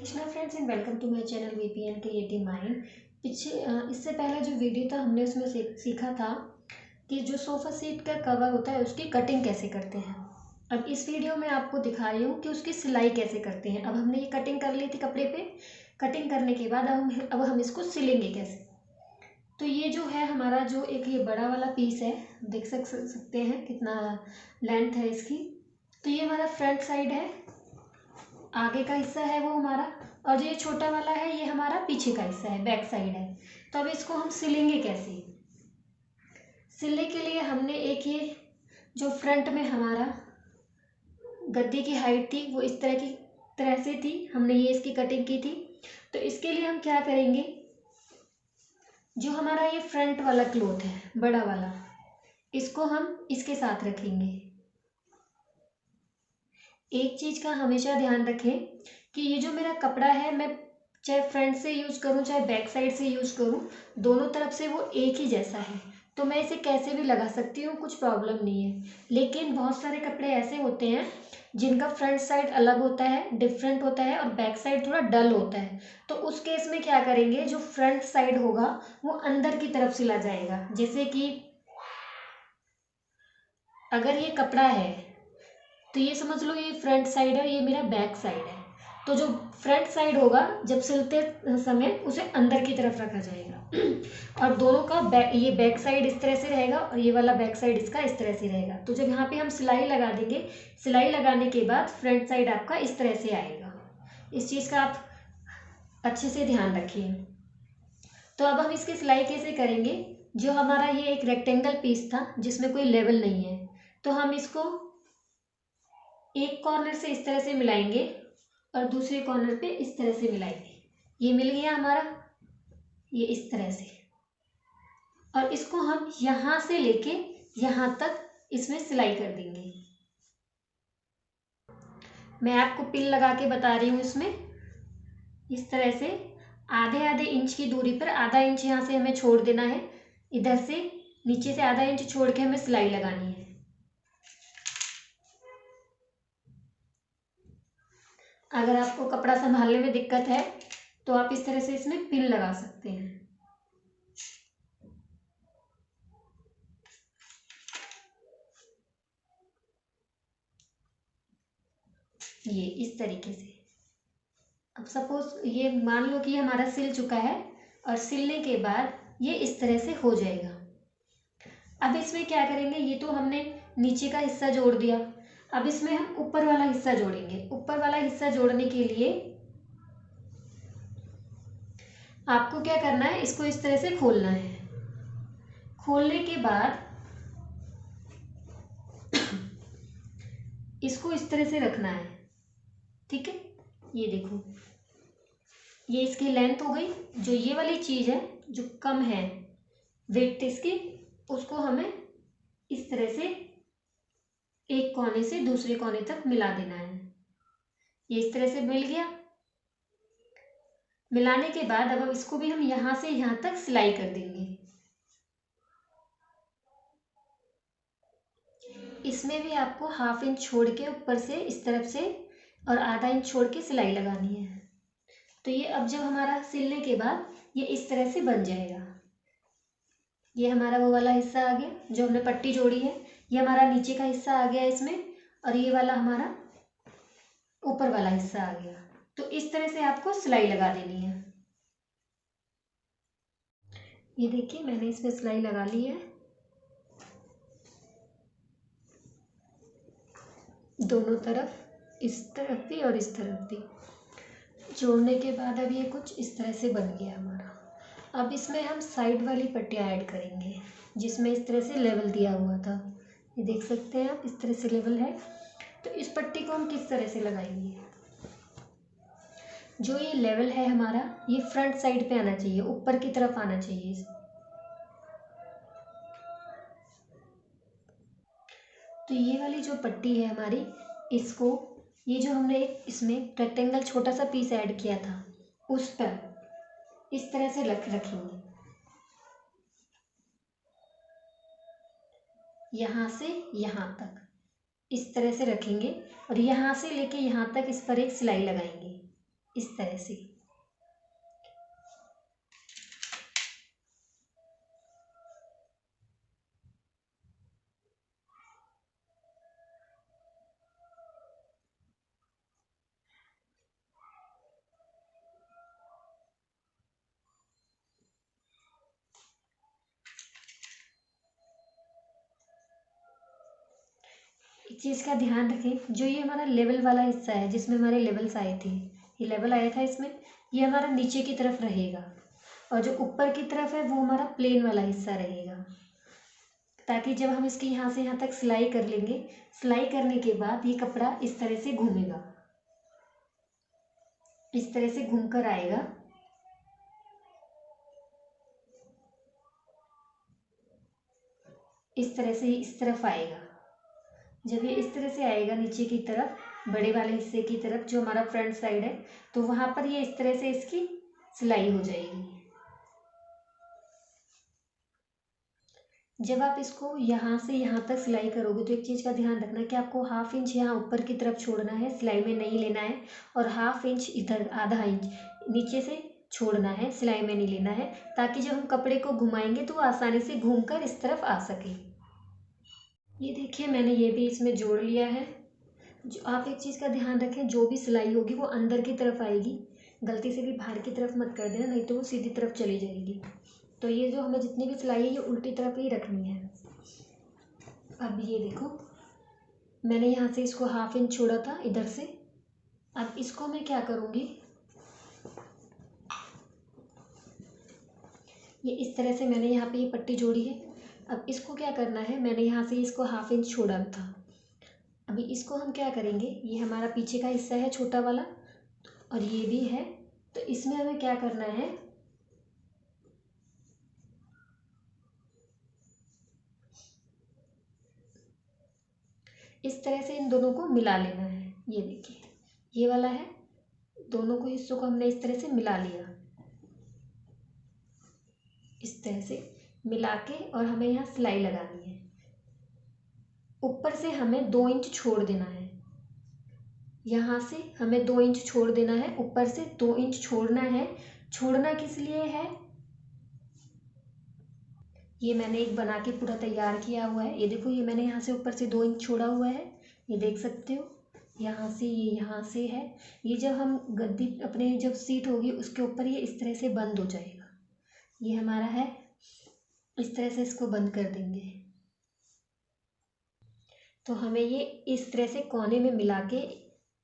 Krishna friends and welcome to my channel VPN creative mind. इससे पहला जो वीडियो था हमने उसमें सीखा था कि जो सोफ़ा सीट का कवर होता है उसकी कटिंग कैसे करते हैं। अब इस वीडियो में आपको दिखा रही हूँ कि उसकी सिलाई कैसे करते हैं। अब हमने ये कटिंग कर ली थी कपड़े पे। कटिंग करने के बाद अब हम इसको सिलेंगे कैसे। तो ये जो है हमारा जो एक ये बड़ा वाला पीस है, देख सकते हैं कितना लेंथ है इसकी। तो ये हमारा फ्रंट साइड है, आगे का हिस्सा है वो हमारा, और जो ये छोटा वाला है ये हमारा पीछे का हिस्सा है, बैक साइड है। तो अब इसको हम सिलेंगे कैसे। सिलने के लिए हमने एक ये जो फ्रंट में हमारा गद्दी की हाइट थी वो इस तरह से थी, हमने ये इसकी कटिंग की थी। तो इसके लिए हम क्या करेंगे, जो हमारा ये फ्रंट वाला क्लॉथ है बड़ा वाला, इसको हम इसके साथ रखेंगे। एक चीज़ का हमेशा ध्यान रखें कि ये जो मेरा कपड़ा है, मैं चाहे फ्रंट से यूज करूँ चाहे बैक साइड से यूज करूँ, दोनों तरफ से वो एक ही जैसा है। तो मैं इसे कैसे भी लगा सकती हूँ, कुछ प्रॉब्लम नहीं है। लेकिन बहुत सारे कपड़े ऐसे होते हैं जिनका फ्रंट साइड अलग होता है, डिफरेंट होता है, और बैक साइड थोड़ा डल होता है। तो उस केस में क्या करेंगे, जो फ्रंट साइड होगा वो अंदर की तरफ सिला जाएगा। जैसे कि अगर ये कपड़ा है तो ये समझ लो ये फ्रंट साइड है, ये मेरा बैक साइड है। तो जो फ्रंट साइड होगा जब सिलते समय उसे अंदर की तरफ रखा जाएगा और दोनों का ये बैक साइड इस तरह से रहेगा और ये वाला बैक साइड इसका इस तरह से रहेगा। तो जब यहाँ पे हम सिलाई लगा देंगे, सिलाई लगाने के बाद फ्रंट साइड आपका इस तरह से आएगा। इस चीज़ का आप अच्छे से ध्यान रखिए। तो अब हम इसकी सिलाई कैसे करेंगे। जो हमारा ये एक रेक्टेंगल पीस था जिसमें कोई लेवल नहीं है, तो हम इसको एक कॉर्नर से इस तरह से मिलाएंगे और दूसरे कॉर्नर पे इस तरह से मिलाएंगे। ये मिल गया हमारा, ये इस तरह से। और इसको हम यहां से लेके यहां तक इसमें सिलाई कर देंगे। मैं आपको पिन लगा के बता रही हूँ। इसमें इस तरह से आधे आधे इंच की दूरी पर आधा इंच यहाँ से हमें छोड़ देना है, इधर से नीचे से आधा इंच छोड़ के हमें सिलाई लगानी है। अगर आपको कपड़ा संभालने में दिक्कत है तो आप इस तरह से इसमें पिन लगा सकते हैं। ये इस तरीके से। अब सपोज ये मान लो कि हमारा सिल चुका है और सिलने के बाद ये इस तरह से हो जाएगा। अब इसमें क्या करेंगे, ये तो हमने नीचे का हिस्सा जोड़ दिया। अब इसमें हम ऊपर वाला हिस्सा जोड़ेंगे। ऊपर वाला हिस्सा जोड़ने के लिए आपको क्या करना है, इसको इस तरह से खोलना है। खोलने के बाद इसको इस तरह से रखना है, ठीक है। ये देखो, ये इसकी लेंथ हो गई। जो ये वाली चीज़ है जो कम है वेट इसकी, उसको हमें इस तरह से एक कोने से दूसरे कोने तक मिला देना है। ये इस तरह से मिल गया। मिलाने के बाद अब इसको भी हम यहां से यहां तक सिलाई कर देंगे। इसमें भी आपको हाफ इंच छोड़ के ऊपर से इस तरफ से और आधा इंच छोड़ के सिलाई लगानी है। तो ये अब जब हमारा सिलने के बाद ये इस तरह से बन जाएगा। ये हमारा वो वाला हिस्सा आ गया जो हमने पट्टी जोड़ी है, ये हमारा नीचे का हिस्सा आ गया इसमें, और ये वाला हमारा ऊपर वाला हिस्सा आ गया। तो इस तरह से आपको सिलाई लगा देनी है। ये देखिए मैंने इसमें सिलाई लगा ली है, दोनों तरफ, इस तरफ भी और इस तरफ भी। जोड़ने के बाद अब ये कुछ इस तरह से बन गया हमारा। अब इसमें हम साइड वाली पट्टियाँ ऐड करेंगे जिसमें इस तरह से लेवल दिया हुआ था। ये देख सकते हैं आप, इस तरह से लेवल है। तो इस पट्टी को हम किस तरह से लगाएंगे, जो ये लेवल है हमारा ये फ्रंट साइड पे आना चाहिए, ऊपर की तरफ आना चाहिए। तो ये वाली जो पट्टी है हमारी, इसको ये जो हमने इसमें रेक्टेंगल छोटा सा पीस ऐड किया था उस पर इस तरह से रखेंगे, यहाँ से यहाँ तक इस तरह से रखेंगे और यहाँ से लेके यहाँ तक इस पर एक सिलाई लगाएंगे। इस तरह से। एक चीज़ का ध्यान रखें, जो ये हमारा लेवल वाला हिस्सा है जिसमें हमारे लेवल्स आए थे, ये लेवल आया था इसमें, ये हमारा नीचे की तरफ रहेगा और जो ऊपर की तरफ है वो हमारा प्लेन वाला हिस्सा रहेगा, ताकि जब हम इसकी यहाँ से यहाँ तक सिलाई कर लेंगे, सिलाई करने के बाद ये कपड़ा इस तरह से घूमेगा, इस तरह से घूम कर आएगा। इस तरह से इस तरफ आएगा। जब ये इस तरह से आएगा नीचे की तरफ, बड़े वाले हिस्से की तरफ जो हमारा फ्रंट साइड है, तो वहाँ पर ये इस तरह से इसकी सिलाई हो जाएगी। जब आप इसको यहाँ से यहाँ तक सिलाई करोगे तो एक चीज़ का ध्यान रखना कि आपको 1/2 इंच यहाँ ऊपर की तरफ छोड़ना है, सिलाई में नहीं लेना है, और 1/2 इंच इधर, आधा इंच नीचे से छोड़ना है, सिलाई में नहीं लेना है, ताकि जब हम कपड़े को घुमाएंगे तो वो आसानी से घूमकर इस तरफ आ सके। ये देखिए मैंने ये भी इसमें जोड़ लिया है। जो आप एक चीज़ का ध्यान रखें, जो भी सिलाई होगी वो अंदर की तरफ आएगी, गलती से भी बाहर की तरफ मत कर देना, नहीं तो वो सीधी तरफ चली जाएगी। तो ये जो हमें जितनी भी सिलाई है ये उल्टी तरफ ही रखनी है। अब ये देखो, मैंने यहाँ से इसको 1/2 इंच छोड़ा था इधर से। अब इसको मैं क्या करूँगी, ये इस तरह से मैंने यहाँ पे ये पट्टी जोड़ी है। अब इसको क्या करना है, मैंने यहाँ से इसको 1/2 इंच छोड़ा था, अभी इसको हम क्या करेंगे, ये हमारा पीछे का हिस्सा है छोटा वाला और ये भी है, तो इसमें हमें क्या करना है, इस तरह से इन दोनों को मिला लेना है। ये देखिए ये वाला है, दोनों को हिस्सों को हमने इस तरह से मिला लिया, इस तरह से मिला के, और हमें यहाँ सिलाई लगानी है। ऊपर से हमें 2 इंच छोड़ देना है, यहाँ से हमें 2 इंच छोड़ देना है, ऊपर से 2 इंच छोड़ना है। छोड़ना किस लिए है, ये मैंने एक बना के पूरा तैयार किया हुआ है। ये देखो, ये मैंने यहाँ से ऊपर से 2 इंच छोड़ा हुआ है, ये देख सकते हो, यहाँ से ये यहाँ से है। ये जब हम गद्दी अपने जब सीट होगी उसके ऊपर ये इस तरह से बंद हो जाएगा, ये हमारा है, इस तरह से इसको बंद कर देंगे। तो हमें ये इस तरह से कोने में मिला के,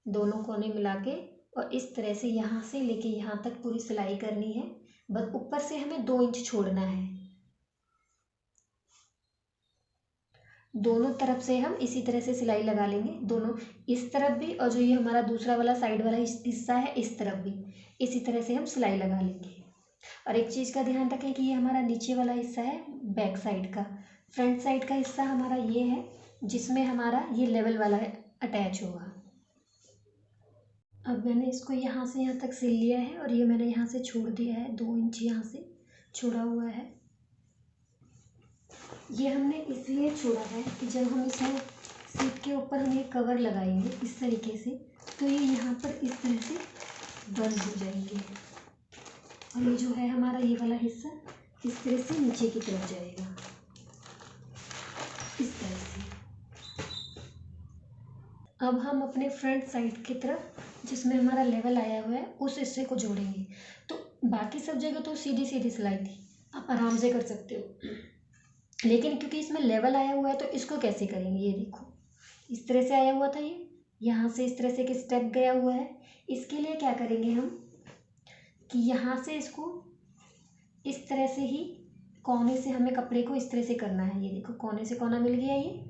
दोनों कोने मिला के, और इस तरह से यहाँ से लेके यहाँ तक पूरी सिलाई करनी है। बस ऊपर से हमें 2 इंच छोड़ना है। दोनों तरफ से हम इसी तरह से सिलाई लगा लेंगे, दोनों, इस तरफ भी और जो ये हमारा दूसरा वाला साइड वाला हिस्सा है इस तरफ भी इसी तरह से हम सिलाई लगा लेंगे। और एक चीज़ का ध्यान रखें कि ये हमारा नीचे वाला हिस्सा है बैक साइड का, फ्रंट साइड का हिस्सा हमारा ये है जिसमें हमारा ये लेवल वाला अटैच होगा। अब मैंने इसको यहाँ से यहाँ तक सिल लिया है और ये मैंने यहाँ से छोड़ दिया है, 2 इंच यहाँ से छोड़ा हुआ है। ये हमने इसलिए छोड़ा है कि जब हम इसमें सीट के ऊपर हम ये कवर लगाएंगे इस तरीके से, तो ये यहाँ पर इस तरह से बंद हो जाएंगे और ये जो है हमारा ये वाला हिस्सा इस तरह से नीचे की तरफ जाएगा, इस तरह से। अब हम अपने फ्रंट साइड की तरफ जिसमें हमारा लेवल आया हुआ है उस हिस्से को जोड़ेंगे। तो बाकी सब जगह तो सीधी सीधी सिलाई थी, आप आराम से कर सकते हो, लेकिन क्योंकि इसमें लेवल आया हुआ है तो इसको कैसे करेंगे, ये देखो इस तरह से आया हुआ था, ये यहाँ से इस तरह से एक स्टेप गया हुआ है। इसके लिए क्या करेंगे हम कि यहाँ से इसको इस तरह से ही कोने से हमें कपड़े को इस तरह से करना है। ये देखो कोने से कोना मिल गया, ये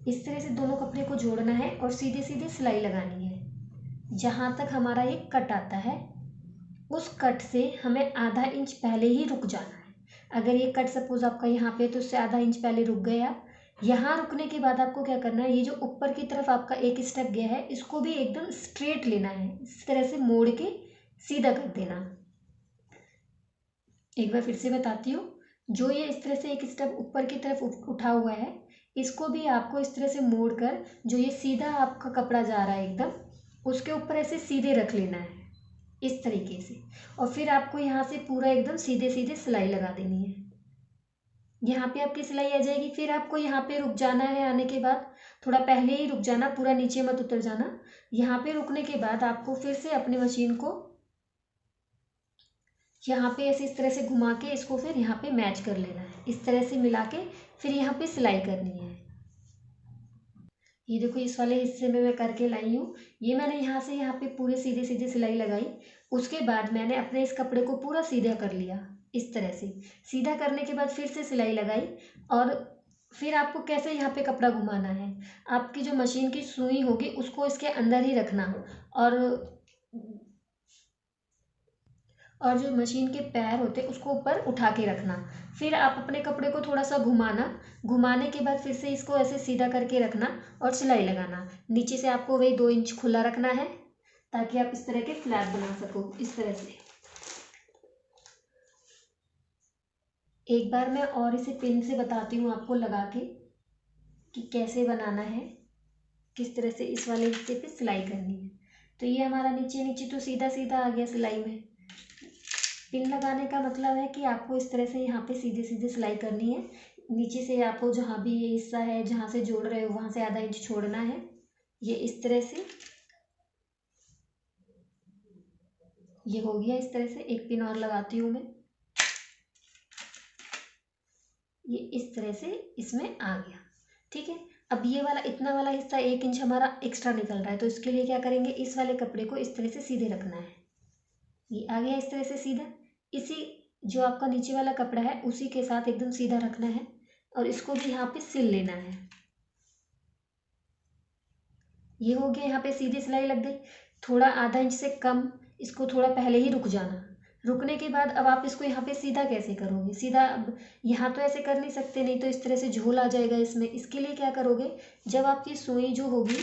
इस तरह से दोनों कपड़े को जोड़ना है और सीधे सीधे सिलाई लगानी है। जहाँ तक हमारा ये कट आता है उस कट से हमें आधा इंच पहले ही रुक जाना है। अगर ये कट सपोज आपका यहाँ पे तो उससे आधा इंच पहले रुक गया, यहाँ रुकने के बाद आपको क्या करना है, ये जो ऊपर की तरफ आपका एक स्टेप गया है इसको भी एकदम स्ट्रेट लेना है, इस तरह से मोड़ के सीधा कर देना। एक बार फिर से बताती हूँ, जो ये इस तरह से एक स्टेप ऊपर की तरफ उठा हुआ है इसको भी आपको इस तरह से मोड़ कर जो ये सीधा आपका कपड़ा जा रहा है एकदम उसके ऊपर ऐसे सीधे रख लेना है। इस तरीके से। और फिर आपको यहाँ से पूरा एकदम सीधे सीधे सिलाई लगा देनी है। यहाँ पे आपकी सिलाई आ जाएगी। फिर आपको यहाँ पे रुक जाना है, आने के बाद थोड़ा पहले ही रुक जाना, पूरा नीचे मत उतर जाना। यहाँ पे रुकने के बाद आपको फिर से अपनी मशीन को यहाँ पे ऐसे इस तरह से घुमा के इसको फिर यहाँ पे मैच कर लेना है, इस तरह से मिला के फिर यहाँ पे सिलाई करनी है। ये देखो इस वाले हिस्से में मैं करके लाई हूँ। ये मैंने यहाँ से यहाँ पे पूरे सीधे सीधे सिलाई लगाई। उसके बाद मैंने अपने इस कपड़े को पूरा सीधा कर लिया, इस तरह से। सीधा करने के बाद फिर से सिलाई लगाई। और फिर आपको कैसे यहाँ पे कपड़ा घुमाना है, आपकी जो मशीन की सुई होगी उसको इसके अंदर ही रखना। और जो मशीन के पैर होते हैं उसको ऊपर उठा के रखना। फिर आप अपने कपड़े को थोड़ा सा घुमाना, घुमाने के बाद फिर से इसको ऐसे सीधा करके रखना और सिलाई लगाना। नीचे से आपको वही 2 इंच खुला रखना है ताकि आप इस तरह के फ्लैप बना सको, इस तरह से। एक बार मैं और इसे पिन से बताती हूँ आपको लगा के कि कैसे बनाना है, किस तरह से इस वाले हिस्से पे सिलाई करनी है। तो ये हमारा नीचे नीचे तो सीधा सीधा आ गया सिलाई में। पिन लगाने का मतलब है कि आपको इस तरह से यहाँ पे सीधे सीधे सिलाई करनी है। नीचे से आपको जहाँ भी ये हिस्सा है जहाँ से जोड़ रहे हो वहाँ से आधा इंच छोड़ना है, ये इस तरह से। ये हो गया इस तरह से। एक पिन और लगाती हूँ मैं, ये इस तरह से इसमें आ गया। ठीक है, अब ये वाला इतना वाला हिस्सा 1 इंच हमारा एक्स्ट्रा निकल रहा है, तो इसके लिए क्या करेंगे, इस वाले कपड़े को इस तरह से सीधे रखना है। ये आ गया इस तरह से सीधा। इसी जो आपका नीचे वाला कपड़ा है उसी के साथ एकदम सीधा रखना है और इसको भी यहाँ पे सिल लेना है। ये हो गया, यहाँ पे सीधी सिलाई लग गई। थोड़ा आधा इंच से कम इसको थोड़ा पहले ही रुक जाना। रुकने के बाद अब आप इसको यहाँ पे सीधा कैसे करोगे, सीधा अब यहाँ तो ऐसे कर नहीं सकते, नहीं तो इस तरह से झोल आ जाएगा इसमें। इसके लिए क्या करोगे, जब आपकी सुई जो होगी,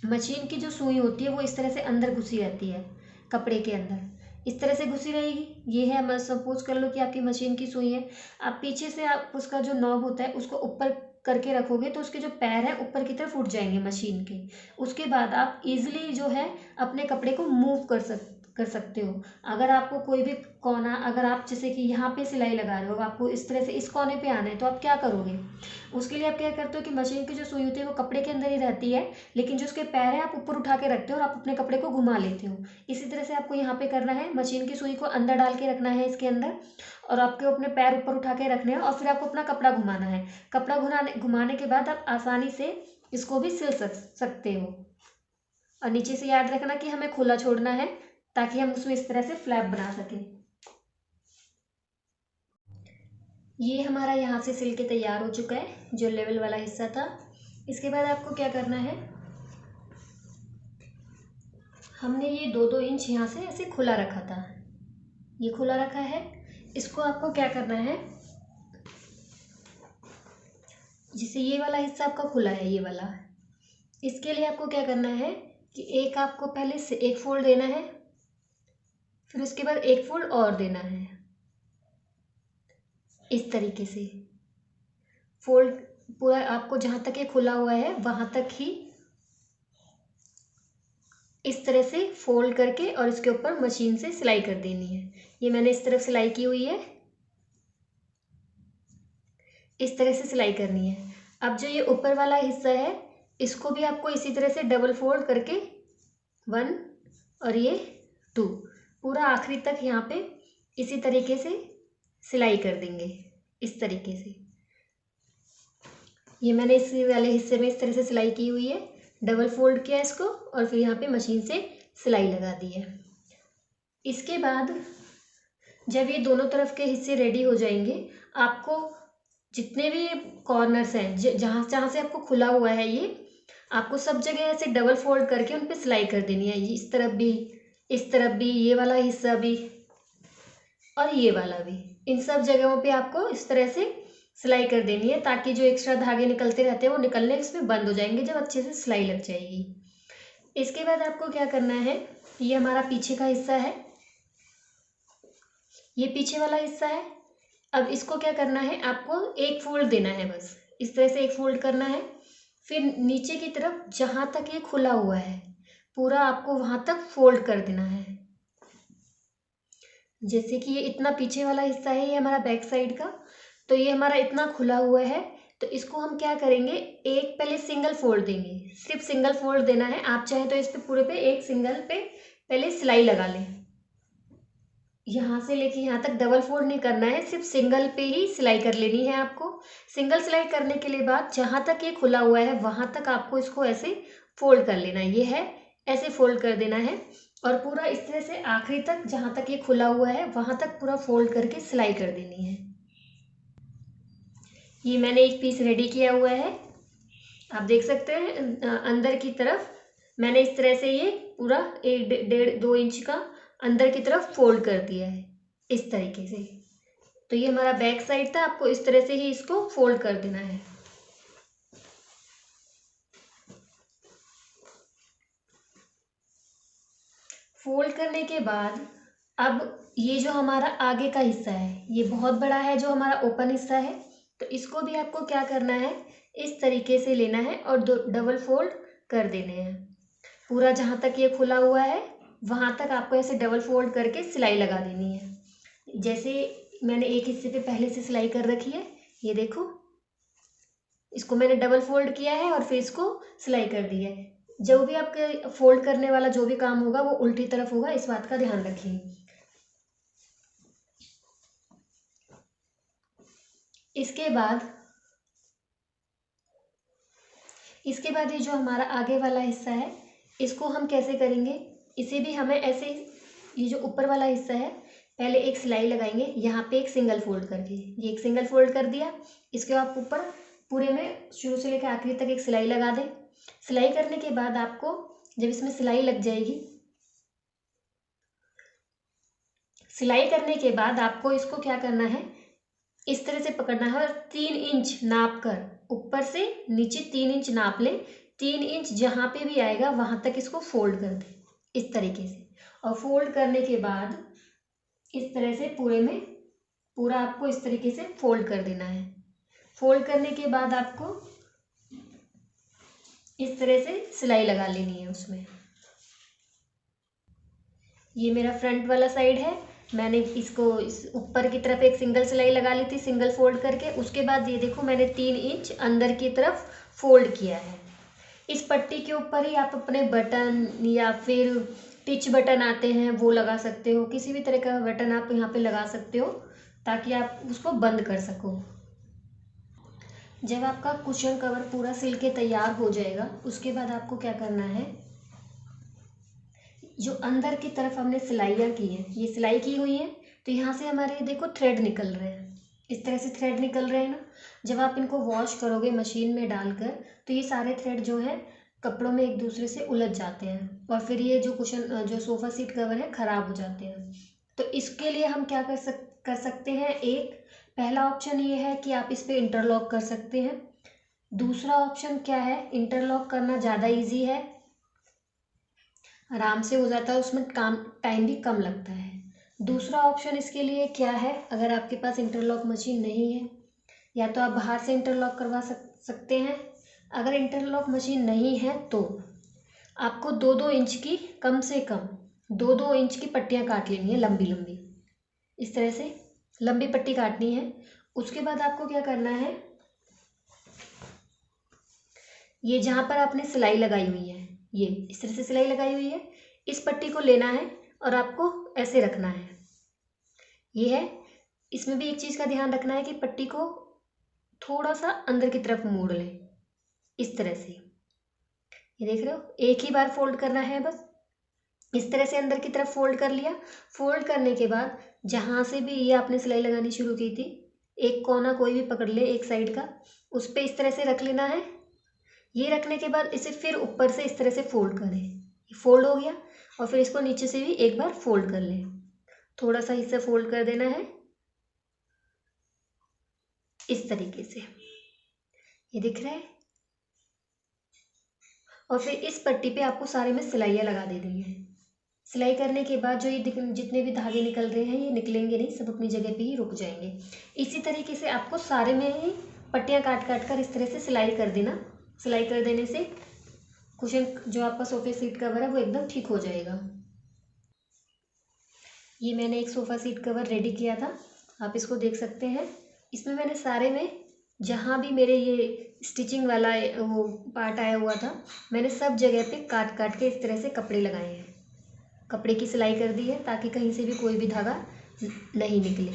मशीन की जो सुई होती है वो इस तरह से अंदर घुसी रहती है कपड़े के अंदर, इस तरह से घुसी रहेगी। ये है, मैं सपोज कर लो कि आपकी मशीन की सुई है। आप पीछे से आप उसका जो नॉब होता है उसको ऊपर करके रखोगे तो उसके जो पैर हैं ऊपर की तरफ उठ जाएंगे मशीन के। उसके बाद आप इजीली जो है अपने कपड़े को मूव कर सकते हो। अगर आपको कोई भी कोना, अगर आप जैसे कि यहाँ पे सिलाई लगा रहे हो, आपको इस तरह से इस कोने पे आना है, तो आप क्या करोगे, उसके लिए आप क्या करते हो कि मशीन की जो सुई होती है वो कपड़े के अंदर ही रहती है, लेकिन जो उसके पैर है आप ऊपर उठा के रखते हो और आप अपने कपड़े को घुमा लेते हो। इसी तरह से आपको यहाँ पे करना है, मशीन की सुई को अंदर डाल के रखना है इसके अंदर, और आपके अपने पैर ऊपर उठा के रखने हैं, और फिर आपको अपना कपड़ा घुमाना है। कपड़ा घुमाने के बाद आप आसानी से इसको भी सिल सकते हो। और नीचे से याद रखना कि हमें खुला छोड़ना है ताकि हम उसमें इस तरह से फ्लैप बना सकें। ये हमारा यहाँ से सिल के तैयार हो चुका है, जो लेवल वाला हिस्सा था। इसके बाद आपको क्या करना है, हमने ये 2-2 इंच यहाँ से ऐसे खुला रखा था, ये खुला रखा है। इसको आपको क्या करना है, जिससे ये वाला हिस्सा आपका खुला है, ये वाला, इसके लिए आपको क्या करना है कि एक आपको पहले से एक फोल्ड देना है, फिर उसके बाद एक फोल्ड और देना है, इस तरीके से। फोल्ड पूरा आपको जहाँ तक ये खुला हुआ है वहाँ तक ही इस तरह से फोल्ड करके और इसके ऊपर मशीन से सिलाई कर देनी है। ये मैंने इस तरफ सिलाई की हुई है, इस तरह से सिलाई करनी है। अब जो ये ऊपर वाला हिस्सा है इसको भी आपको इसी तरह से डबल फोल्ड करके 1 और ये 2 पूरा आखिरी तक यहाँ पे इसी तरीके से सिलाई कर देंगे, इस तरीके से। ये मैंने इस वाले हिस्से में इस तरह से सिलाई की हुई है, डबल फोल्ड किया इसको और फिर यहाँ पे मशीन से सिलाई लगा दी है। इसके बाद जब ये दोनों तरफ के हिस्से रेडी हो जाएंगे, आपको जितने भी कॉर्नर्स हैं जहाँ जहाँ से आपको खुला हुआ है, ये आपको सब जगह ऐसे डबल फोल्ड करके उन पे सिलाई कर देनी है। ये इस तरफ भी, इस तरफ भी, ये वाला हिस्सा भी और ये वाला भी, इन सब जगहों पे आपको इस तरह से सिलाई कर देनी है ताकि जो एक्स्ट्रा धागे निकलते रहते हैं वो निकलने इसमें बंद हो जाएंगे जब अच्छे से सिलाई लग जाएगी। इसके बाद आपको क्या करना है, ये हमारा पीछे का हिस्सा है, ये पीछे वाला हिस्सा है। अब इसको क्या करना है, आपको एक फोल्ड देना है, बस इस तरह से एक फोल्ड करना है। फिर नीचे की तरफ जहाँ तक ये खुला हुआ है पूरा आपको वहाँ तक फोल्ड कर देना है। जैसे कि ये इतना पीछे वाला हिस्सा है, ये हमारा बैक साइड का, तो ये हमारा इतना खुला हुआ है। तो इसको हम क्या करेंगे, एक पहले सिंगल फोल्ड देंगे, सिर्फ सिंगल फोल्ड देना है। आप चाहें तो इस पे पूरे पे एक सिंगल पे पहले सिलाई लगा लें। यहाँ से लेके यहाँ तक डबल फोल्ड नहीं करना है, सिर्फ सिंगल पे ही सिलाई कर लेनी है आपको। सिंगल सिलाई करने के लिए बाद जहाँ तक ये खुला हुआ है वहाँ तक आपको इसको ऐसे फोल्ड कर लेना है। ये है, ऐसे फोल्ड कर देना है और पूरा इस तरह से आखिरी तक जहाँ तक ये खुला हुआ है वहाँ तक पूरा फोल्ड करके सिलाई कर देनी है। ये मैंने एक पीस रेडी किया हुआ है, आप देख सकते हैं। अंदर की तरफ मैंने इस तरह से ये पूरा 1.5-2 इंच का अंदर की तरफ फोल्ड कर दिया है इस तरीके से। तो ये हमारा बैक साइड था, आपको इस तरह से ही इसको फोल्ड कर देना है। फोल्ड करने के बाद अब ये जो हमारा आगे का हिस्सा है ये बहुत बड़ा है, जो हमारा ओपन हिस्सा है, तो इसको भी आपको क्या करना है, इस तरीके से लेना है और डबल फोल्ड कर देने हैं। पूरा जहाँ तक ये खुला हुआ है वहाँ तक आपको ऐसे डबल फोल्ड करके सिलाई लगा देनी है। जैसे मैंने एक हिस्से पे पहले से सिलाई कर रखी है, ये देखो, इसको मैंने डबल फोल्ड किया है और फिर इसको सिलाई कर दी है। जो भी आपके फोल्ड करने वाला जो भी काम होगा वो उल्टी तरफ होगा, इस बात का ध्यान रखिए। इसके बाद ये जो हमारा आगे वाला हिस्सा है इसको हम कैसे करेंगे, इसे भी हमें ऐसे, ये जो ऊपर वाला हिस्सा है पहले एक सिलाई लगाएंगे, यहाँ पे एक सिंगल फोल्ड करके, ये एक सिंगल फोल्ड कर दिया। इसके आप ऊपर पूरे में शुरू से लेकर आखिरी तक एक सिलाई लगा दें। सिलाई करने के बाद आपको जब इसमें सिलाई लग जाएगी, सिलाई करने के बाद आपको इसको क्या करना है, इस तरह से पकड़ना है और 3 इंच नाप कर, ऊपर से नीचे 3 इंच नाप लें। 3 इंच जहाँ पे भी आएगा वहाँ तक इसको फोल्ड कर दें इस तरीके से। और फोल्ड करने के बाद इस तरह से पूरे में पूरा आपको इस तरीके से फोल्ड कर देना है। फोल्ड करने के बाद आपको इस तरह से सिलाई लगा लेनी है उसमें। ये मेरा फ्रंट वाला साइड है, मैंने इसको इस ऊपर की तरफ एक सिंगल सिलाई लगा ली थी सिंगल फोल्ड करके। उसके बाद ये देखो मैंने 3 इंच अंदर की तरफ फोल्ड किया है। इस पट्टी के ऊपर ही आप अपने बटन या फिर टिच बटन आते हैं वो लगा सकते हो, किसी भी तरह का बटन आप यहाँ पे लगा सकते हो ताकि आप उसको बंद कर सको। जब आपका कुशन कवर पूरा सिल के तैयार हो जाएगा उसके बाद आपको क्या करना है, जो अंदर की तरफ हमने सिलाइयाँ की हैं, ये सिलाई की हुई हैं, तो यहाँ से हमारे देखो थ्रेड निकल रहे हैं, इस तरह से थ्रेड निकल रहे हैं ना। जब आप इनको वॉश करोगे मशीन में डालकर तो ये सारे थ्रेड जो है कपड़ों में एक दूसरे से उलझ जाते हैं और फिर ये जो कुशन जो सोफ़ा सीट कवर है ख़राब हो जाते हैं। तो इसके लिए हम क्या कर सकते हैं, एक पहला ऑप्शन ये है कि आप इस पर इंटरलॉक कर सकते हैं। दूसरा ऑप्शन क्या है, इंटरलॉक करना ज़्यादा ईजी है, आराम से हो जाता है, उसमें टाइम भी कम लगता है। दूसरा ऑप्शन इसके लिए क्या है, अगर आपके पास इंटरलॉक मशीन नहीं है या तो आप बाहर से इंटरलॉक करवा सकते हैं। अगर इंटरलॉक मशीन नहीं है तो आपको 2-2 इंच की, कम से कम 2-2 इंच की पट्टियाँ काट लेनी है, लंबी लंबी, इस तरह से लंबी पट्टी काटनी है। उसके बाद आपको क्या करना है, ये जहाँ पर आपने सिलाई लगाई हुई है, ये इस तरह से सिलाई लगाई हुई है, इस पट्टी को लेना है और आपको ऐसे रखना है। ये है, इसमें भी एक चीज़ का ध्यान रखना है कि पट्टी को थोड़ा सा अंदर की तरफ मोड़ लें, इस तरह से। ये देख रहे हो, एक ही बार फोल्ड करना है बस, इस तरह से अंदर की तरफ फोल्ड कर लिया। फोल्ड करने के बाद जहाँ से भी ये आपने सिलाई लगानी शुरू की थी, एक कोना कोई भी पकड़ ले एक साइड का, उस पर इस तरह से रख लेना है। ये रखने के बाद इसे फिर ऊपर से इस तरह से फोल्ड करें, ये फोल्ड हो गया, और फिर इसको नीचे से भी एक बार फोल्ड कर लें, थोड़ा सा हिस्सा फोल्ड कर देना है इस तरीके से, ये दिख रहा है। और फिर इस पट्टी पे आपको सारे में सिलाइयाँ लगा दे देनी है। सिलाई करने के बाद जो ये जितने भी धागे निकल रहे हैं ये निकलेंगे नहीं, सब अपनी जगह पे ही रुक जाएंगे। इसी तरीके से आपको सारे में ही पट्टियाँ काट काट कर इस तरह से सिलाई कर देना। सिलाई कर देने से कुशन जो आपका सोफे सीट कवर है वो एकदम ठीक हो जाएगा। ये मैंने एक सोफ़ा सीट कवर रेडी किया था, आप इसको देख सकते हैं। इसमें मैंने सारे में जहाँ भी मेरे ये स्टिचिंग वाला वो पार्ट आया हुआ था, मैंने सब जगह पे काट काट के इस तरह से कपड़े लगाए हैं। कपड़े की सिलाई कर दी है ताकि कहीं से भी कोई भी धागा नहीं निकले।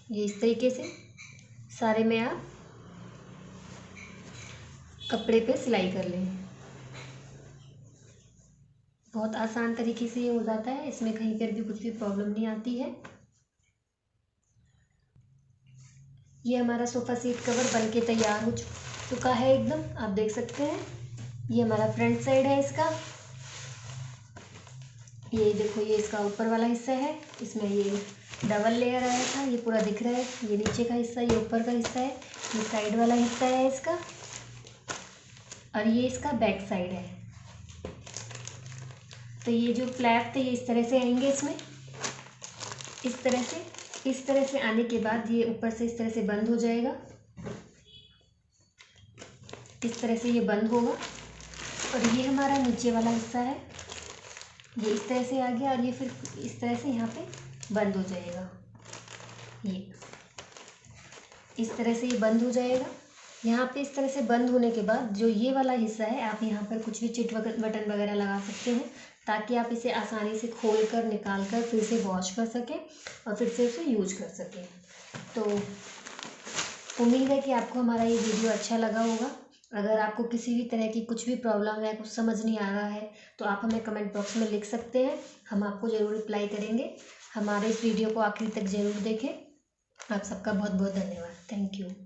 ये इस तरीके से सारे में आप कपड़े पे सिलाई कर लें। बहुत आसान तरीके से ये हो जाता है, इसमें कहीं पर भी कुछ भी प्रॉब्लम नहीं आती है। ये हमारा सोफ़ा सीट कवर बनके तैयार हो चुका है एकदम, आप देख सकते हैं। ये हमारा फ्रंट साइड है इसका। ये देखो, ये इसका ऊपर वाला हिस्सा है, इसमें ये डबल लेयर आया था, ये पूरा दिख रहा है। ये नीचे का हिस्सा, ये ऊपर का हिस्सा है, ये साइड वाला हिस्सा है इसका, और ये इसका बैक साइड है। तो ये जो फ्लैप थे ये इस तरह से आएंगे इसमें, इस तरह से आने के बाद ये ऊपर से इस तरह से बंद हो जाएगा। इस तरह से ये बंद होगा। और ये हमारा नीचे वाला हिस्सा है, ये इस तरह से आ गया, और ये फिर इस तरह से यहाँ पे बंद हो जाएगा। ये इस तरह से ये बंद हो जाएगा। यहाँ पे इस तरह से बंद होने के बाद जो ये वाला हिस्सा है, आप यहाँ पर कुछ भी चिट बटन वगैरह लगा सकते हैं, ताकि आप इसे आसानी से खोल कर निकाल कर फिर से वॉश कर सकें और फिर से उसे यूज कर सकें। तो उम्मीद है कि आपको हमारा ये वीडियो अच्छा लगा होगा। अगर आपको किसी भी तरह की कुछ भी प्रॉब्लम है, कुछ समझ नहीं आ रहा है, तो आप हमें कमेंट बॉक्स में लिख सकते हैं, हम आपको ज़रूर रिप्लाई करेंगे। हमारे इस वीडियो को आखिर तक ज़रूर देखें। आप सबका बहुत बहुत धन्यवाद। Thank you.